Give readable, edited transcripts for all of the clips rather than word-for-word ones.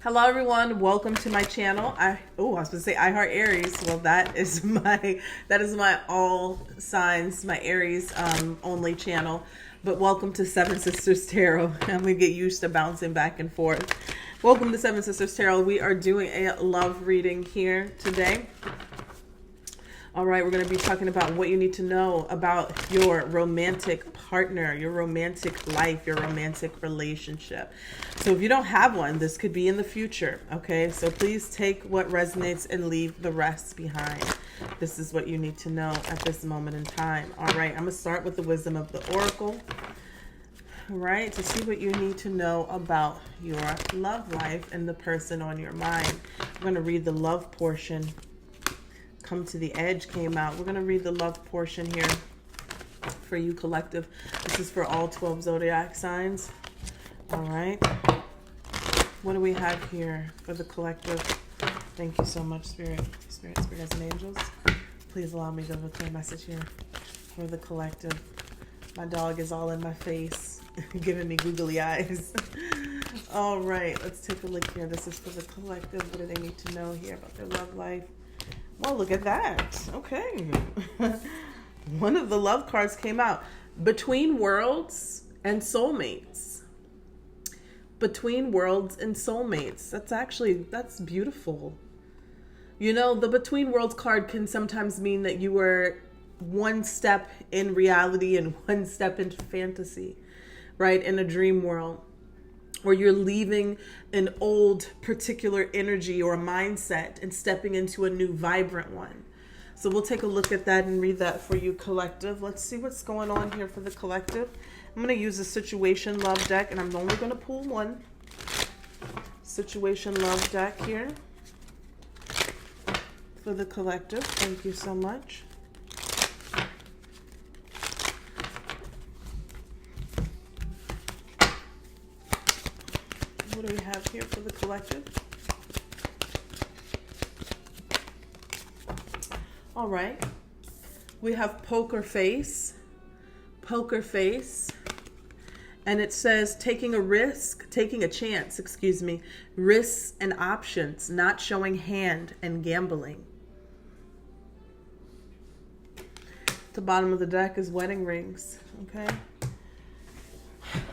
Hello everyone, welcome to my channel. I was gonna say I Heart Aries. Well, that is my all signs, my Aries only channel. But welcome to Seven Sisters Tarot. I'm gonna get used to bouncing back and forth. Welcome to Seven Sisters Tarot. We are doing a love reading here today. All right, we're going to be talking about what you need to know about your romantic partner, your romantic life, your romantic relationship. So if you don't have one, this could be in the future, okay? So please take what resonates and leave the rest behind. This is what you need to know at this moment in time. All right, I'm going to start with the wisdom of the oracle. All right, to see what you need to know about your love life and the person on your mind. I'm going to read the love portion. Come to the Edge came out. We're going to read the love portion here for you, collective. This is for all 12 zodiac signs. All right. What do we have here for the collective? Thank you so much, Spirit, and angels. Please allow me to look for a message here for the collective. My dog is all in my face, giving me googly eyes. All right, let's take a look here. This is for the collective. What do they need to know here about their love life? Well, look at that. Okay. One of the love cards came out. Between worlds and soulmates. Between worlds and soulmates. That's beautiful. You know, the between worlds card can sometimes mean that you were one step in reality and one step into fantasy, right? In a dream world. Or you're leaving an old particular energy or a mindset and stepping into a new vibrant one. So we'll take a look at that and read that for you, collective. Let's see what's going on here for the collective. I'm going to use a situation love deck, and I'm only going to pull one. Situation love deck here for the collective. Thank you so much. What do we have here for the collective? All right. We have poker face, and it says taking a chance, risks and options, not showing hand, and gambling. The bottom of the deck is wedding rings, okay?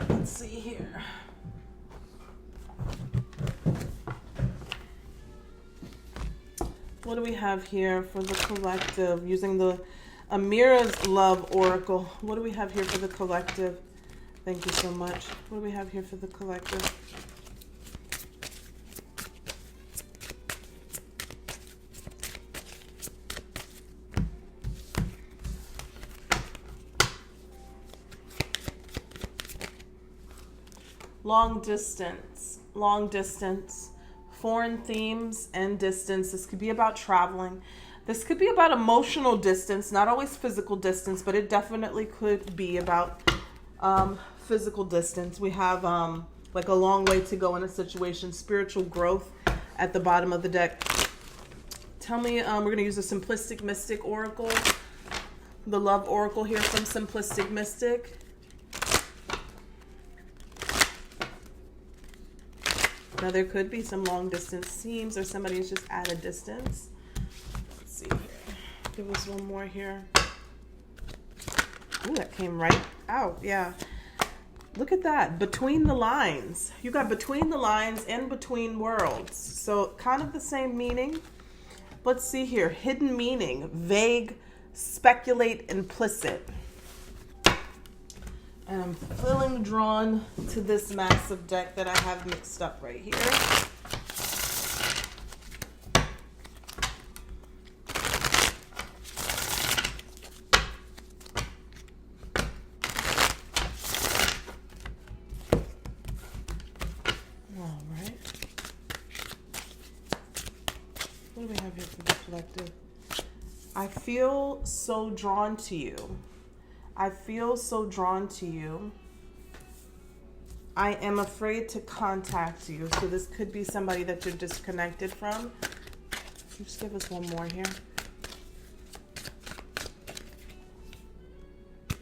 Let's see here. What do we have here for the collective? Using the Amira's Love Oracle. What do we have here for the collective? Thank you so much. What do we have here for the collective? Long distance. Foreign themes and distance. This could be about traveling. This could be about emotional distance, not always physical distance, but it definitely could be about physical distance. We have like a long way to go in a situation. Spiritual growth at the bottom of the deck. Tell me, we're going to use a Simplistic Mystic Oracle. The Love Oracle here from Simplistic Mystic. Now, there could be some long distance seams or somebody is just at a distance. Let's see here. Give us one more here. Ooh, that came right out. Yeah. Look at that. Between the lines. You got between the lines and between worlds. So kind of the same meaning. Let's see here. Hidden meaning. Vague, speculate, implicit. And I'm feeling drawn to this massive deck that I have mixed up right here. All right. What do we have here for the collective? I feel so drawn to you. I feel so drawn to you. I am afraid to contact you. So this could be somebody that you're disconnected from. Just give us one more here.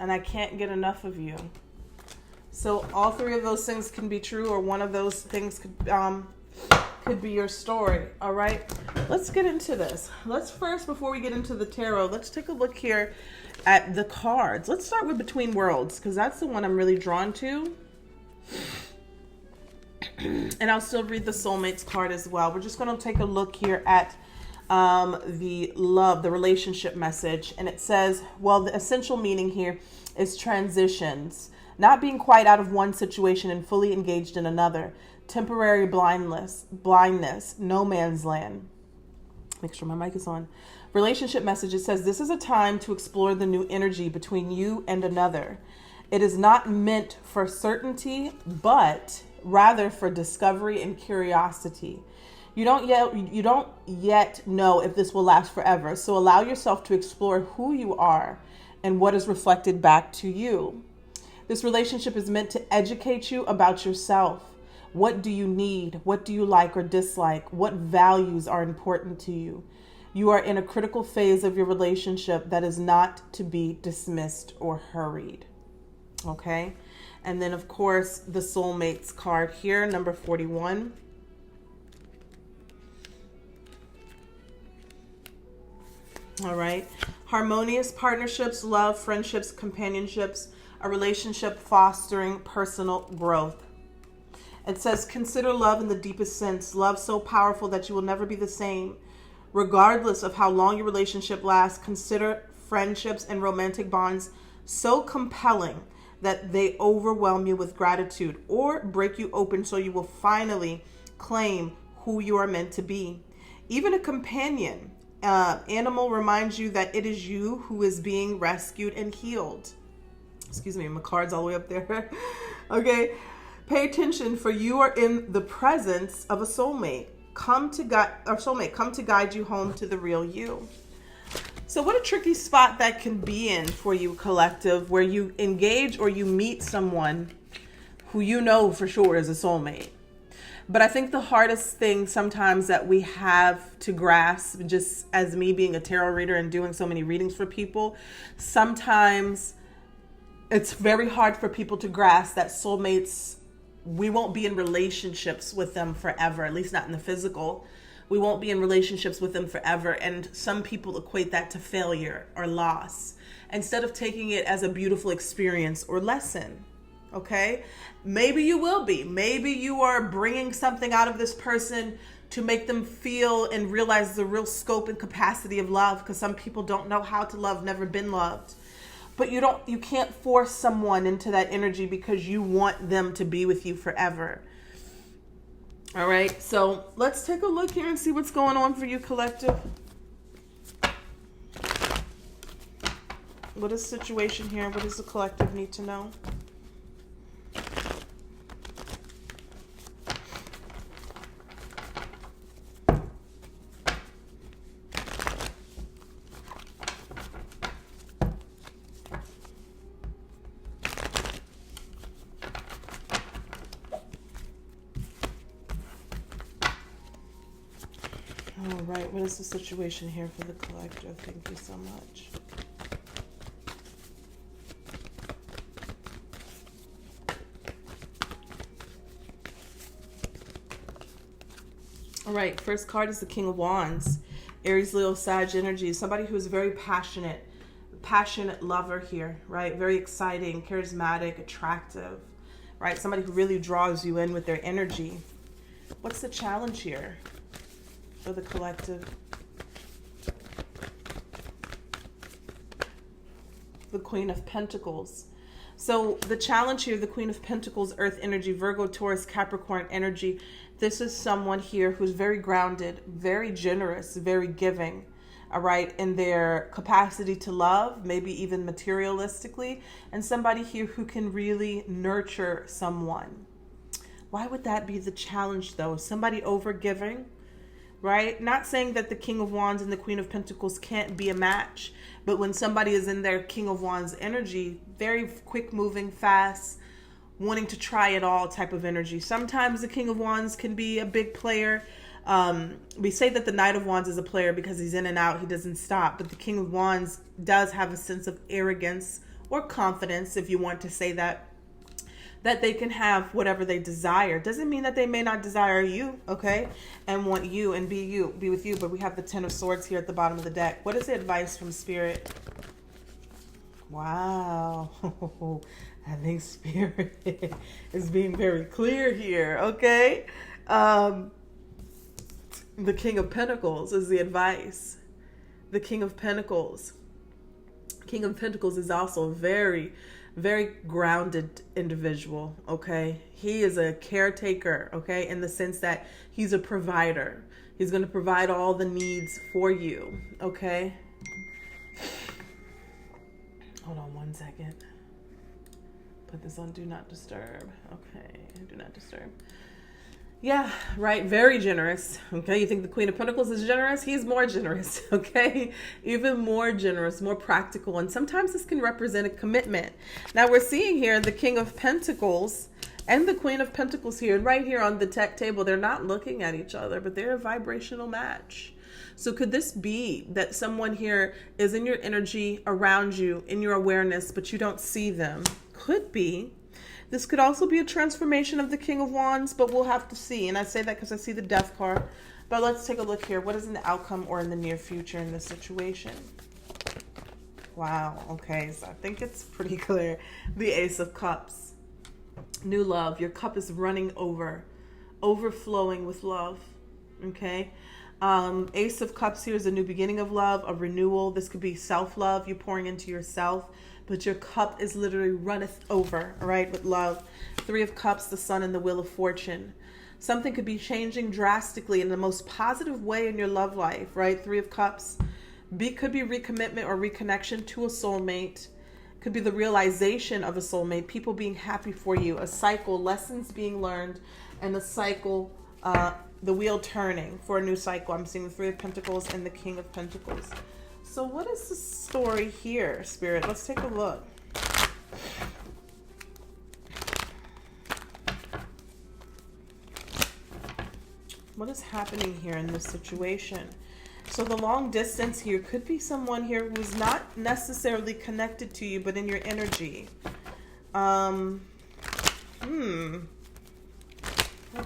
And I can't get enough of you. So all three of those things can be true, or one of those things could could be your story. All right, let's get into this. Let's first, before we get into the tarot, let's take a look here at the cards. Let's start with Between Worlds, because that's the one I'm really drawn to. And I'll still read the Soulmates card as well. We're just going to take a look here at the love, the relationship message. And it says, well, the essential meaning here is transitions, not being quite out of one situation and fully engaged in another. Temporary blindness, no man's land. Make sure my mic is on. Relationship message, it says, this is a time to explore the new energy between you and another. It is not meant for certainty, but rather for discovery and curiosity. You don't yet know if this will last forever, so allow yourself to explore who you are and what is reflected back to you. This relationship is meant to educate you about yourself. What do you need? What do you like or dislike? What values are important to you? You are in a critical phase of your relationship that is not to be dismissed or hurried. Okay? And then, of course, the Soulmates card here, number 41. All right. Harmonious partnerships, love, friendships, companionships, a relationship fostering personal growth. It says, consider love in the deepest sense. Love so powerful that you will never be the same. Regardless of how long your relationship lasts, consider friendships and romantic bonds so compelling that they overwhelm you with gratitude or break you open so you will finally claim who you are meant to be. Even a companion animal reminds you that it is you who is being rescued and healed. Excuse me, my card's all the way up there. Okay. Pay attention, for you are in the presence of a soulmate. Come to guide you home to the real you. So what a tricky spot that can be in for you, collective, where you engage or you meet someone who you know for sure is a soulmate. But I think the hardest thing sometimes that we have to grasp, just as me being a tarot reader and doing so many readings for people, sometimes it's very hard for people to grasp that soulmates, we won't be in relationships with them forever, at least not in the physical. We won't be in relationships with them forever. And some people equate that to failure or loss instead of taking it as a beautiful experience or lesson. Okay? Maybe you will be. Maybe you are bringing something out of this person to make them feel and realize the real scope and capacity of love, because some people don't know how to love, never been loved. But you can't force someone into that energy because you want them to be with you forever. All right, so let's take a look here and see what's going on for you, collective. What is the situation here? What does the collective need to know? All right, what is the situation here for the collective? Thank you so much. All right, first card is the King of Wands. Aries, Leo, Sag energy. Somebody who is very passionate lover here, right? Very exciting, charismatic, attractive, right? Somebody who really draws you in with their energy. What's the challenge here for the collective? The Queen of Pentacles. So the challenge here, the Queen of Pentacles, Earth energy, Virgo, Taurus, Capricorn energy. This is someone here who's very grounded, very generous, very giving, all right, in their capacity to love, maybe even materialistically, and somebody here who can really nurture someone. Why would that be the challenge, though? Somebody overgiving, right? Not saying that the King of Wands and the Queen of Pentacles can't be a match, but when somebody is in their King of Wands energy, very quick moving, fast, wanting to try it all type of energy. Sometimes the King of Wands can be a big player. We say that the Knight of Wands is a player because he's in and out, he doesn't stop, but the King of Wands does have a sense of arrogance or confidence, if you want to say that. that they can have whatever they desire. Doesn't mean that they may not desire you, okay, and want you and be with you. But we have the Ten of Swords here at the bottom of the deck. What is the advice from Spirit? Wow. I think Spirit is being very clear here, okay? The King of Pentacles is the advice. The King of Pentacles. King of Pentacles is also a very, very grounded individual, okay? He is a caretaker, okay, in the sense that he's a provider. He's going to provide all the needs for you, okay? Hold on one second. Put this on Do Not Disturb. Okay, Do Not Disturb. Yeah, right. Very generous. Okay, you think the Queen of Pentacles is generous? He's more generous. Okay, even more generous, more practical. And sometimes this can represent a commitment. Now we're seeing here the King of Pentacles and the Queen of Pentacles here. And right here on the tech table, they're not looking at each other, but they're a vibrational match. So could this be that someone here is in your energy, around you, in your awareness, but you don't see them? Could be. This could also be a transformation of the King of Wands, but we'll have to see. And I say that because I see the Death card. But let's take a look here. What is in the outcome or in the near future in this situation? Wow. Okay. So I think it's pretty clear. The Ace of Cups. New love. Your cup is running over. Overflowing with love. Okay. Ace of Cups here is a new beginning of love, a renewal. This could be self-love. You're pouring into yourself. But your cup is literally runneth over, all right, with love. Three of Cups, the Sun and the Wheel of Fortune. Something could be changing drastically in the most positive way in your love life, right? Three of Cups. Could be recommitment or reconnection to a soulmate. Could be the realization of a soulmate. People being happy for you. A cycle, lessons being learned. And the cycle, the wheel turning for a new cycle. I'm seeing the Three of Pentacles and the King of Pentacles. So what is the story here, Spirit? Let's take a look. What is happening here in this situation? So the long distance here could be someone here who's not necessarily connected to you, but in your energy. Let's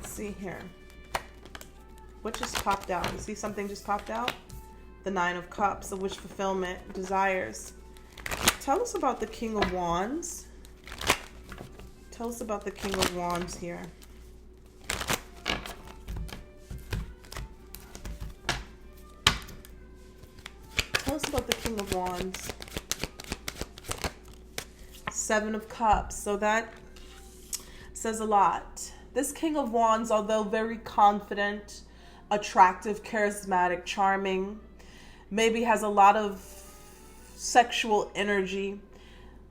see here. What just popped out? You see something just popped out? The Nine of Cups, the wish fulfillment, desires. Tell us about the King of Wands. Tell us about the King of Wands here. Tell us about the King of Wands. Seven of Cups. So that says a lot. This King of Wands, although very confident, attractive, charismatic, charming, maybe has a lot of sexual energy,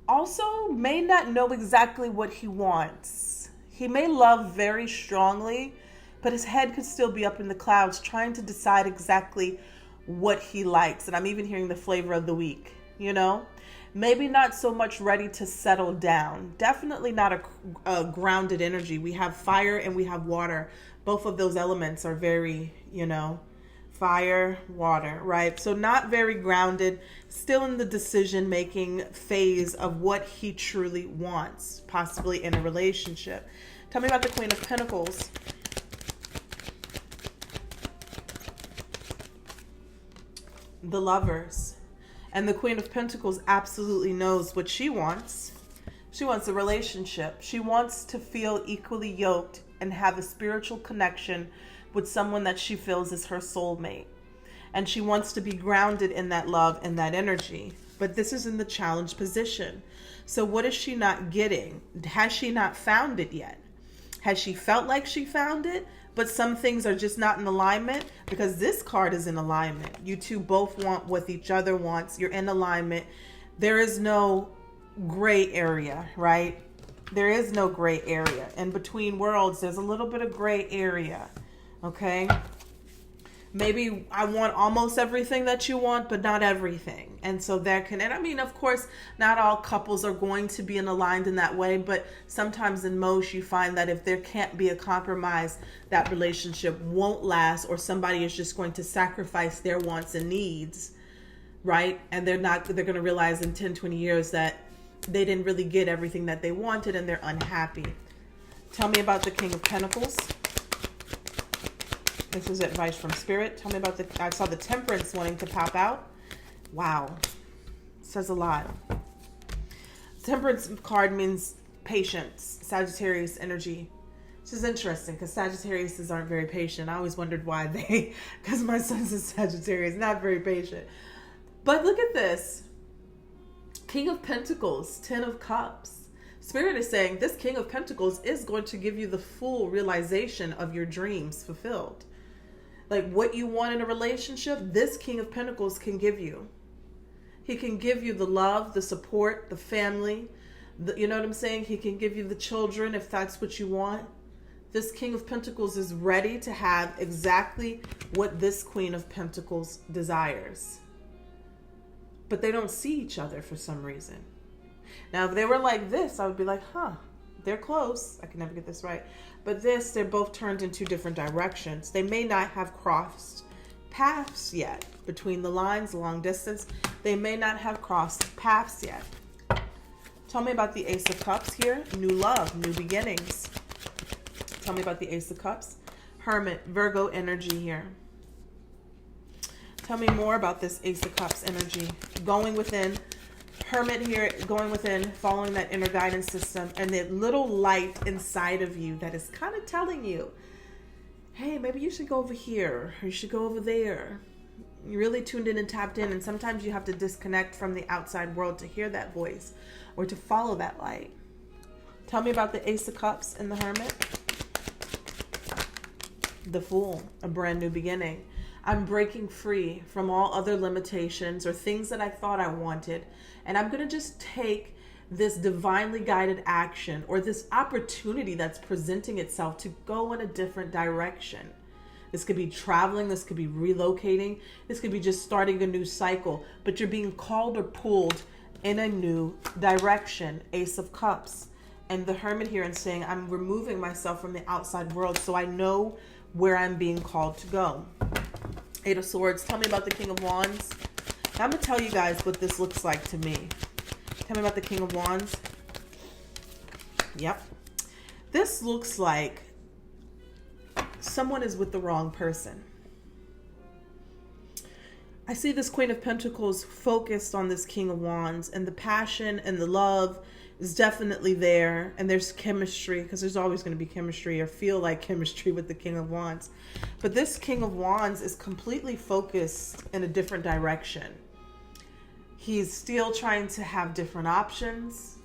also may not know exactly what he wants. He may love very strongly, but his head could still be up in the clouds trying to decide exactly what he likes. And I'm even hearing the flavor of the week, you know? Maybe not so much ready to settle down. Definitely not a grounded energy. We have fire and we have water. Both of those elements are very, you know, fire, water, right? So not very grounded, still in the decision-making phase of what he truly wants, possibly in a relationship. Tell me about the Queen of Pentacles. The Lovers. And the Queen of Pentacles absolutely knows what she wants. She wants a relationship. She wants to feel equally yoked and have a spiritual connection with someone that she feels is her soulmate. And she wants to be grounded in that love and that energy. But this is in the challenge position. So what is she not getting? Has she not found it yet? Has she felt like she found it, but some things are just not in alignment? Because this card is in alignment. You two both want what each other wants. You're in alignment. There is no gray area, right? There is no gray area. In between worlds, there's a little bit of gray area. Okay, maybe I want almost everything that you want, but not everything. And so there can, and I mean, of course, not all couples are going to be aligned in that way, but sometimes in most you find that if there can't be a compromise, that relationship won't last, or somebody is just going to sacrifice their wants and needs, right? And they're going to realize in 10, 20 years that they didn't really get everything that they wanted and they're unhappy. Tell me about the King of Pentacles. This is advice from Spirit. Tell me about I saw the Temperance wanting to pop out. Wow. Says a lot. Temperance card means patience, Sagittarius energy. This is interesting because Sagittariuses aren't very patient. I always wondered why because my son's a Sagittarius, not very patient. But look at this. King of Pentacles, 10 of Cups. Spirit is saying this King of Pentacles is going to give you the full realization of your dreams fulfilled. Like what you want in a relationship, this King of Pentacles can give you. He can give you the love, the support, the family. You know what I'm saying? He can give you the children if that's what you want. This King of Pentacles is ready to have exactly what this Queen of Pentacles desires. But they don't see each other for some reason. Now, if they were like this, I would be like, they're close. I can never get this right. But this, they're both turned in two different directions. They may not have crossed paths yet. Between the lines, long distance, they may not have crossed paths yet. Tell me about the Ace of Cups here. New love, new beginnings. Tell me about the Ace of Cups. Hermit, Virgo energy here. Tell me more about this Ace of Cups energy. Going within. Hermit here, going within, following that inner guidance system, and the little light inside of you that is kind of telling you, hey, maybe you should go over here, or you should go over there. You're really tuned in and tapped in, and sometimes you have to disconnect from the outside world to hear that voice or to follow that light. Tell me about the Ace of Cups and the Hermit. The Fool, a brand new beginning. I'm breaking free from all other limitations or things that I thought I wanted. And I'm going to just take this divinely guided action or this opportunity that's presenting itself to go in a different direction. This could be traveling. This could be relocating. This could be just starting a new cycle. But you're being called or pulled in a new direction. Ace of Cups. And the Hermit here and saying, I'm removing myself from the outside world so I know where I'm being called to go. Eight of Swords. Tell me about the King of Wands. Now I'm going to tell you guys what this looks like to me. Tell me about the King of Wands. Yep. This looks like someone is with the wrong person. I see this Queen of Pentacles focused on this King of Wands, and the passion and the love is definitely there, and there's chemistry, because there's always going to be chemistry or feel like chemistry with the King of Wands. But this King of Wands is completely focused in a different direction. He's still trying to have different options.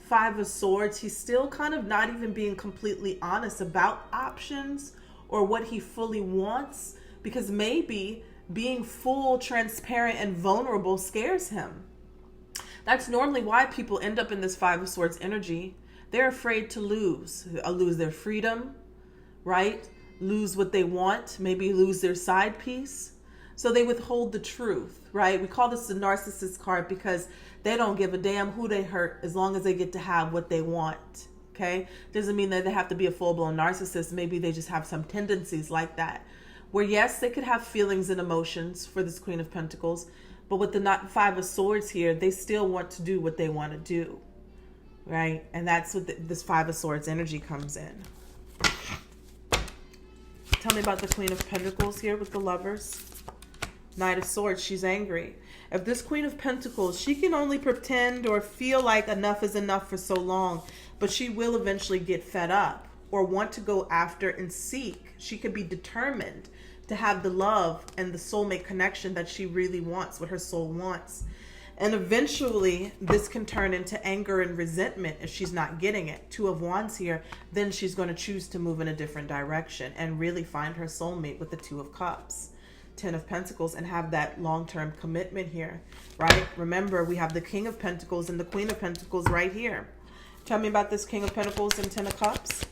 Five of Swords, he's still kind of not even being completely honest about options or what he fully wants, because maybe being full, transparent, and vulnerable scares him. That's normally why people end up in this Five of Swords energy. They're afraid to lose their freedom, right? Lose what they want, maybe lose their side piece. So they withhold the truth, right? We call this the narcissist card because they don't give a damn who they hurt as long as they get to have what they want, okay? Doesn't mean that they have to be a full-blown narcissist. Maybe they just have some tendencies like that. Where yes, they could have feelings and emotions for this Queen of Pentacles, but with the Five of Swords here, they still want to do what they want to do, right? And that's what this Five of Swords energy comes in. Tell me about the Queen of Pentacles here with the Lovers. Knight of Swords, she's angry. If this Queen of Pentacles, she can only pretend or feel like enough is enough for so long, but she will eventually get fed up or want to go after and seek. She could be determined to have the love and the soulmate connection that she really wants, what her soul wants. And eventually this can turn into anger and resentment if she's not getting it. Two of Wands here, then she's going to choose to move in a different direction and really find her soulmate with the Two of Cups. 10 of Pentacles, and have that long-term commitment here, right? Remember, we have the King of Pentacles and the Queen of Pentacles right here. Tell me about this King of Pentacles and 10 of Cups.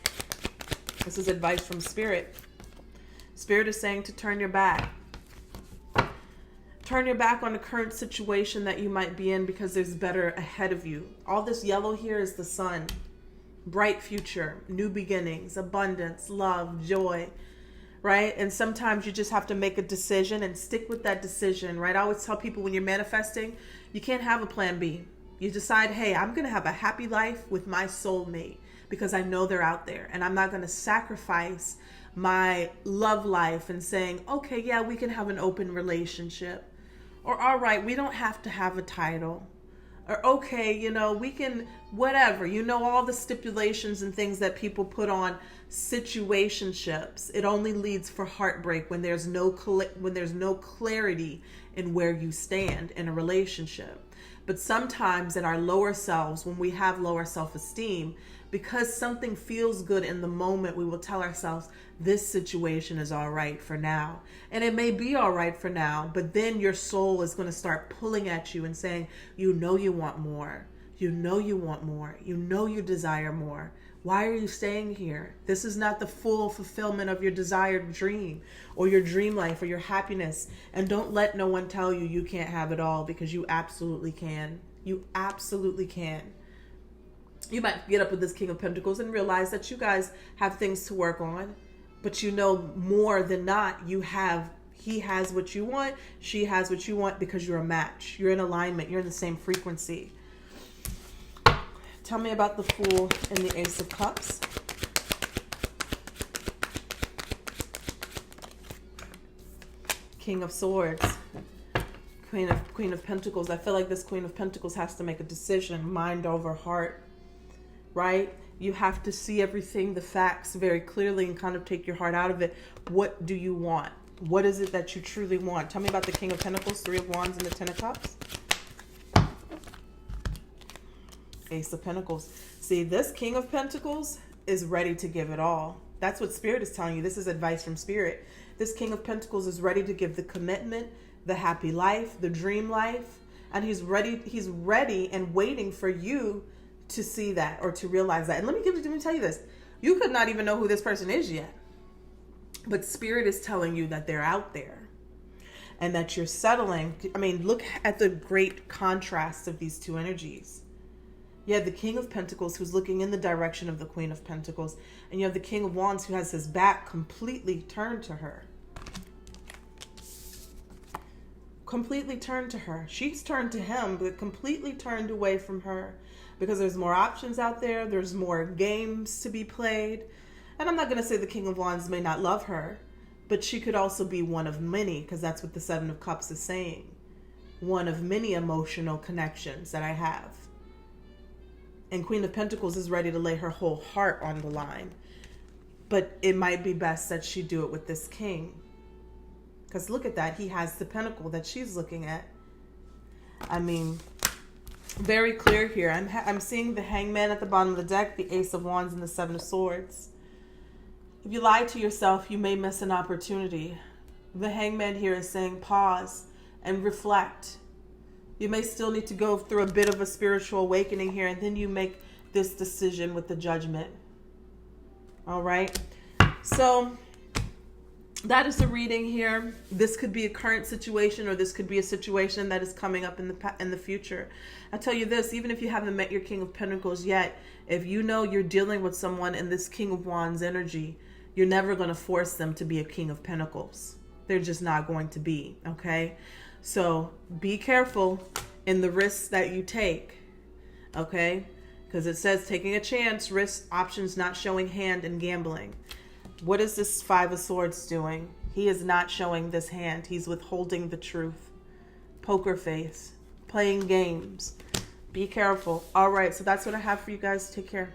This is advice from Spirit. Spirit is saying to turn your back. Turn your back on the current situation that you might be in because there's better ahead of you. All this yellow here is the sun. Bright future, new beginnings, abundance, love, joy, right? And sometimes you just have to make a decision and stick with that decision, right? I always tell people when you're manifesting, you can't have a plan B. You decide, hey, I'm going to have a happy life with my soulmate because I know they're out there, and I'm not going to sacrifice my love life and saying, okay, yeah, we can have an open relationship. Or, all right, we don't have to have a title. Or, okay, you know, we can, whatever. You know, all the stipulations and things that people put on situationships. It only leads for heartbreak when there's no clarity in where you stand in a relationship. But sometimes in our lower selves, when we have lower self-esteem, because something feels good in the moment, we will tell ourselves, this situation is all right for now. And it may be all right for now, but then your soul is going to start pulling at you and saying, you know you want more. You know you want more. You know you desire more. Why are you staying here? This is not the full fulfillment of your desired dream or your dream life or your happiness. And don't let no one tell you you can't have it all, because you absolutely can. You absolutely can. You might get up with this King of Pentacles and realize that you guys have things to work on, but you know more than not, he has what you want, she has what you want, because you're a match. You're in alignment. You're in the same frequency. Tell me about the Fool and the Ace of Cups. King of Swords. Queen of Pentacles. I feel like this Queen of Pentacles has to make a decision, mind over heart, right? You have to see everything, the facts very clearly, and kind of take your heart out of it. What do you want? What is it that you truly want? Tell me about the King of Pentacles, Three of Wands, and the Ten of Cups. Ace of Pentacles. See, this King of Pentacles is ready to give it all. That's what Spirit is telling you. This is advice from Spirit. This King of Pentacles is ready to give the commitment, the happy life, the dream life, and he's ready and waiting for you to see that or to realize that. And let me tell you this. You could not even know who this person is yet, but Spirit is telling you that they're out there and that you're settling. I mean, look at the great contrast of these two energies. You have the King of Pentacles who's looking in the direction of the Queen of Pentacles. And you have the King of Wands who has his back completely turned to her. Completely turned to her. She's turned to him, but completely turned away from her. Because there's more options out there. There's more games to be played. And I'm not going to say the King of Wands may not love her, but she could also be one of many, because that's what the Seven of Cups is saying. One of many emotional connections that I have. And Queen of Pentacles is ready to lay her whole heart on the line. But it might be best that she do it with this king. Because look at that. He has the pentacle that she's looking at. I mean, very clear here. I'm seeing the Hangman at the bottom of the deck, the Ace of Wands, and the Seven of Swords. If you lie to yourself, you may miss an opportunity. The Hangman here is saying pause and reflect. You may still need to go through a bit of a spiritual awakening here, and then you make this decision with the Judgment. All right. So that is the reading here. This could be a current situation, or this could be a situation that is coming up in the future. I'll tell you this, even if you haven't met your King of Pentacles yet, if you know you're dealing with someone in this King of Wands energy, you're never going to force them to be a King of Pentacles. They're just not going to be, okay? So be careful in the risks that you take, okay? Because it says taking a chance, risk, options, not showing hand, and gambling. What is this Five of Swords doing? He is not showing this hand. He's withholding the truth. Poker face. Playing games. Be careful. All right, so that's what I have for you guys. Take care.